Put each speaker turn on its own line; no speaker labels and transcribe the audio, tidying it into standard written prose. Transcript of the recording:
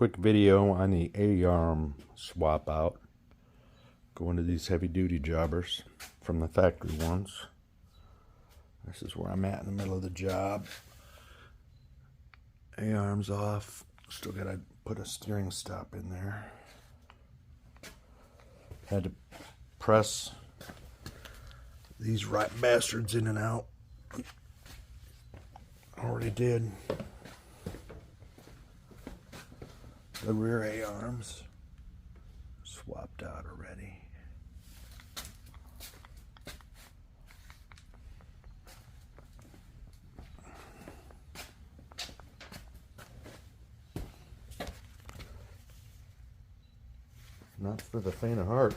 Quick video on the A-arm swap out. Going to these heavy duty jobbers from the factory ones. This is where I'm at in the middle of the job. A-arm's off. Still gotta put a steering stop in there. Had to press these right bastards in and out. Already did. The rear A-arms swapped out already. Not for the faint of heart.